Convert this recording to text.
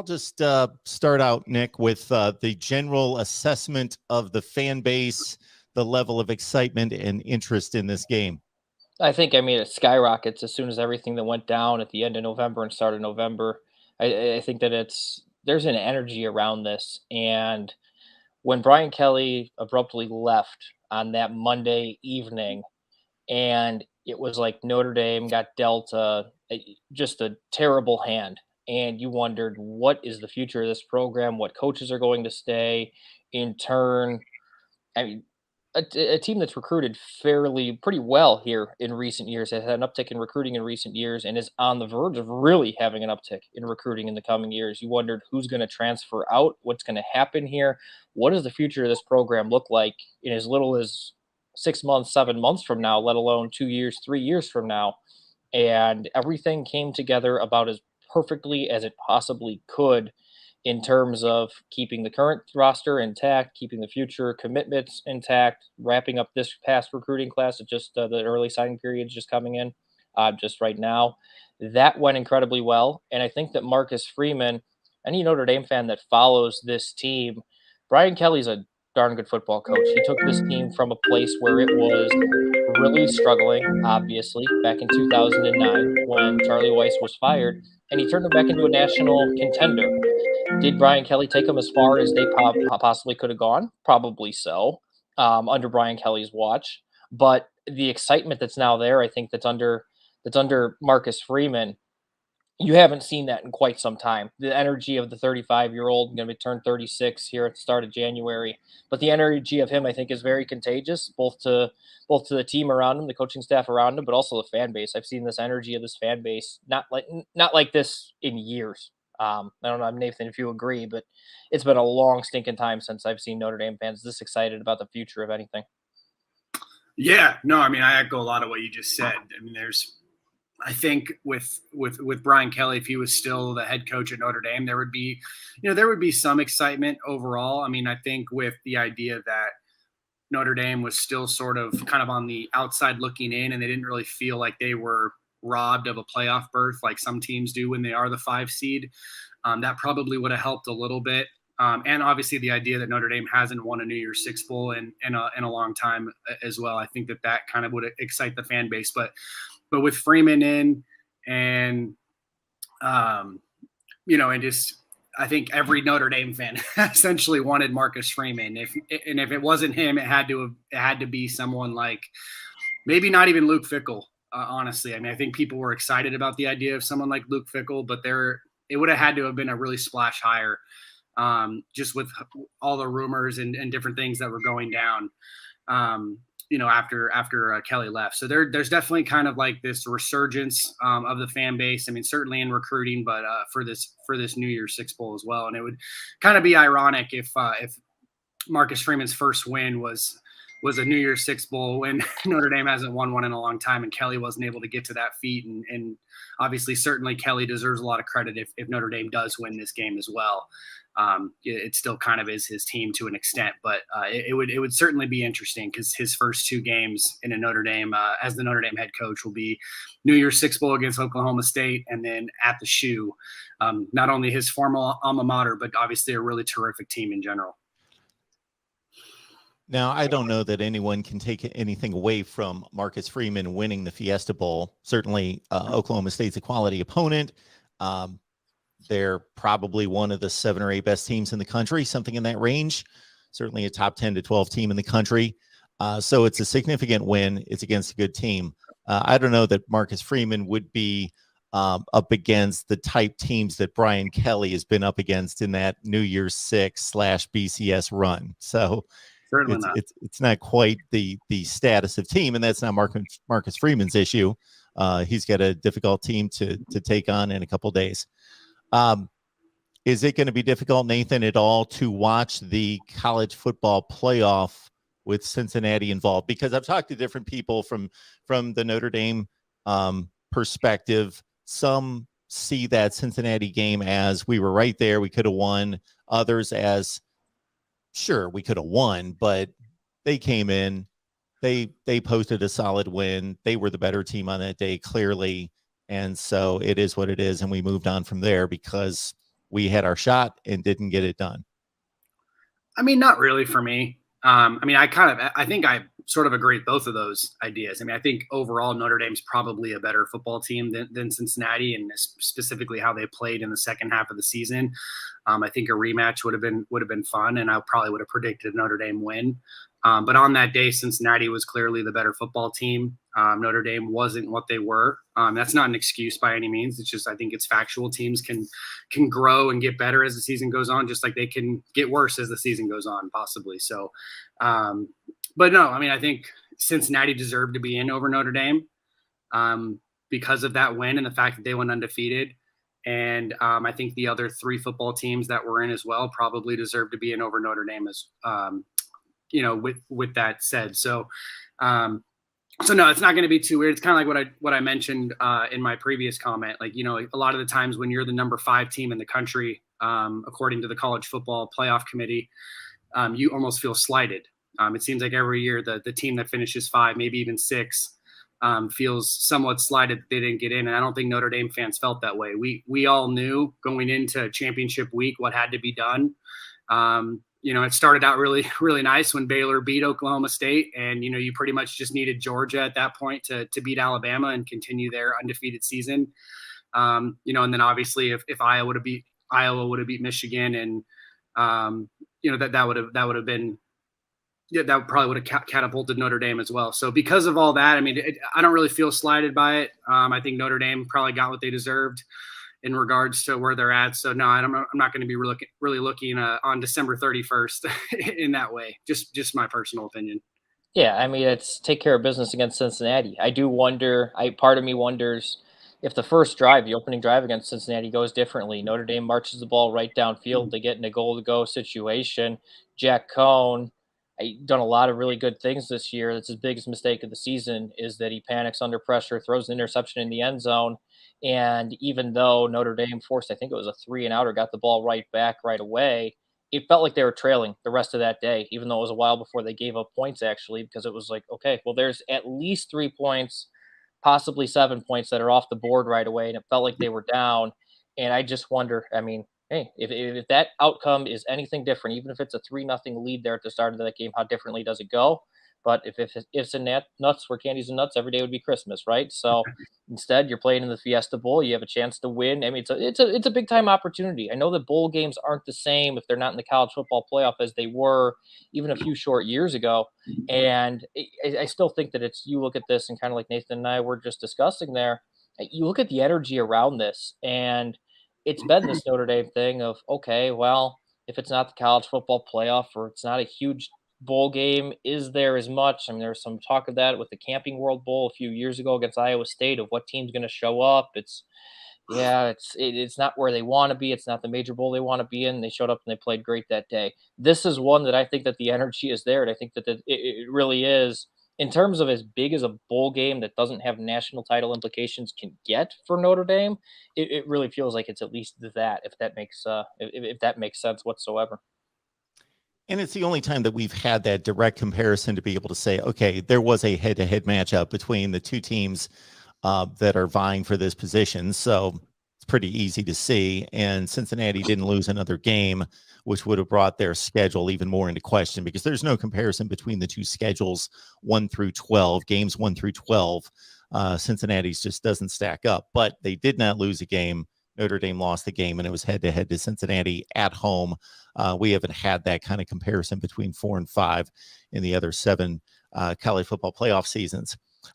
I'll just start out, Nick, with the general assessment of the fan base, the level of excitement and interest in this game. I mean, it skyrockets as soon as everything that went down at the end of November and start of November. I think that there's an energy around this, and when Brian Kelly abruptly left on that Monday evening, and it was like Notre Dame got dealt just a terrible hand, and you wondered what is the future of this program, what coaches are going to stay. In turn, I mean, a team that's recruited pretty well here in recent years has had an uptick in recruiting in recent years and is on the verge of really having an uptick in recruiting in the coming years. You wondered who's going to transfer out, what's going to happen here, what does the future of this program look like in as little as 6 months, 7 months from now, let alone 2 years, 3 years from now. And everything came together about as perfectly as it possibly could in terms of keeping the current roster intact, keeping the future commitments intact, wrapping up this past recruiting class of just the early signing period just coming in just right now. That went incredibly well. And I think that Marcus Freeman, any Notre Dame fan that follows this team, Brian Kelly's a darn good football coach. He took this team from a place where it was really struggling, obviously, back in 2009 when Charlie Weiss was fired, and he turned them back into a national contender. Did Brian Kelly take them as far as they possibly could have gone? Probably so, under Brian Kelly's watch. But the excitement that's now there, I think that's under Marcus Freeman. You haven't seen that in quite some time. The energy of the 35-year-old, going to be turned 36 here at the start of January, but the energy of him, I think, is very contagious, both to the team around him, the coaching staff around him, but also the fan base. I've seen this energy of this fan base not like this in years. I don't know, Nathan, if you agree, but it's been a long stinking time since I've seen Notre Dame fans this excited about the future of anything. Yeah, no, I mean, I echo a lot of what you just said. I mean, I think with Brian Kelly, if he was still the head coach at Notre Dame, there would be some excitement overall. I mean, I think with the idea that Notre Dame was still sort of kind of on the outside looking in, and they didn't really feel like they were robbed of a playoff berth like some teams do when they are the 5 seed. That probably would have helped a little bit. And obviously the idea that Notre Dame hasn't won a New Year's Six Bowl in a long time as well. I think that kind of would excite the fan base. But with Freeman in and, and just I think every Notre Dame fan essentially wanted Marcus Freeman. If it wasn't him, it had to be someone like maybe not even Luke Fickell. Honestly, I mean, I think people were excited about the idea of someone like Luke Fickell, but it would have had to have been a really splash hire, just with all the rumors and different things that were going down, after Kelly left. So there's definitely kind of like this resurgence of the fan base. I mean, certainly in recruiting, but for this New Year's Six Bowl as well. And it would kind of be ironic if Marcus Freeman's first win was a New Year's Six Bowl when Notre Dame hasn't won one in a long time, and Kelly wasn't able to get to that feat. And obviously, certainly Kelly deserves a lot of credit if Notre Dame does win this game as well. It still kind of is his team to an extent, but it would certainly be interesting because his first 2 games in a Notre Dame as the Notre Dame head coach will be New Year's Six Bowl against Oklahoma State, and then at the Shoe, not only his former alma mater, but obviously a really terrific team in general. Now, I don't know that anyone can take anything away from Marcus Freeman winning the Fiesta Bowl. Certainly, Oklahoma State's a quality opponent. They're probably one of the 7 or 8 best teams in the country, something in that range. Certainly a top 10 to 12 team in the country. So it's a significant win. It's against a good team. I don't know that Marcus Freeman would be up against the type teams that Brian Kelly has been up against in that New Year's Six/BCS run. So it's not quite the status of team, and that's not Marcus Freeman's issue. He's got a difficult team to take on in a couple of days. Is it going to be difficult, Nathan, at all to watch the college football playoff with Cincinnati involved? Because I've talked to different people from the Notre Dame perspective. Some see that Cincinnati game as we were right there, we could have won. Others as, sure, we could have won, but they came in, they posted a solid win. They were the better team on that day, clearly. And so it is what it is. And we moved on from there because we had our shot and didn't get it done? I mean, not really for me. I mean, I think I sort of agree with both of those ideas. I mean, I think overall Notre Dame's probably a better football team than Cincinnati, and specifically how they played in the second half of the season. I think a rematch would have been fun, and I probably would have predicted Notre Dame win. But on that day, Cincinnati was clearly the better football team. Notre Dame wasn't what they were. That's not an excuse by any means. It's just, I think it's factual. Teams can grow and get better as the season goes on, just like they can get worse as the season goes on, possibly. So, but no, I mean, I think Cincinnati deserved to be in over Notre Dame because of that win and the fact that they went undefeated. And I think the other 3 football teams that were in as well probably deserve to be in over Notre Dame as with that said. So no, it's not going to be too weird. It's kind of like what I mentioned in my previous comment. Like, a lot of the times when you're the number 5 team in the country, according to the College Football Playoff Committee, you almost feel slighted. It seems like every year the team that finishes 5, maybe even 6, feels somewhat slighted that they didn't get in. And I don't think Notre Dame fans felt that way. We all knew going into championship week what had to be done. It started out really, really nice when Baylor beat Oklahoma State, and you pretty much just needed Georgia at that point to beat Alabama and continue their undefeated season. And then obviously if Iowa would have beat Michigan, and that would have been, that probably would have catapulted Notre Dame as well. So because of all that, I mean, I don't really feel slighted by it. I think Notre Dame probably got what they deserved in regards to where they're at. So no, I'm not going to be really looking on December 31st in that way. Just my personal opinion. Yeah, I mean, it's take care of business against Cincinnati. I do wonder, part of me wonders if the first drive, the opening drive against Cincinnati, goes differently. Notre Dame marches the ball right downfield. They get in a goal-to-go situation. Jack Cohn, done a lot of really good things this year. That's his biggest mistake of the season, is that he panics under pressure, throws an interception in the end zone. And even though Notre Dame forced, I think it was a 3-and-out, or got the ball right back right away, it felt like they were trailing the rest of that day, even though it was a while before they gave up points, actually, because it was like, okay, well, there's at least 3 points, possibly 7 points that are off the board right away. And it felt like they were down. And I just wonder, I mean, hey, if that outcome is anything different, even if it's a 3-0 lead there at the start of that game, how differently does it go? But if it's in nuts where candies and nuts, every day would be Christmas, right? So instead, you're playing in the Fiesta Bowl. You have a chance to win. I mean, it's a big time opportunity. I know that bowl games aren't the same if they're not in the college football playoff as they were even a few short years ago. And I still think that you look at this, and kind of like Nathan and I were just discussing there, you look at the energy around this, and it's been this Notre Dame thing of, okay, well, if it's not the college football playoff, or it's not a huge bowl game, is there as much? I mean, there's some talk of that with the Camping World Bowl a few years ago against Iowa State, of what team's going to show up. It's not where they want to be. It's not the major bowl they want to be in. They showed up and they played great that day. This is one that I think that the energy is there, and I think that it really is, in terms of as big as a bowl game that doesn't have national title implications can get for Notre Dame. It really feels like it's at least that, if that makes sense whatsoever. And it's the only time that we've had that direct comparison to be able to say, okay, there was a head-to-head matchup between the 2 teams that are vying for this position. So it's pretty easy to see. And Cincinnati didn't lose another game, which would have brought their schedule even more into question, because there's no comparison between the 2 schedules, 1 through 12, games 1 through 12. Cincinnati's just doesn't stack up, but they did not lose a game. Notre Dame lost the game, and it was head-to-head to Cincinnati at home. We haven't had that kind of comparison between 4 and 5 in the other 7 college football playoff seasons.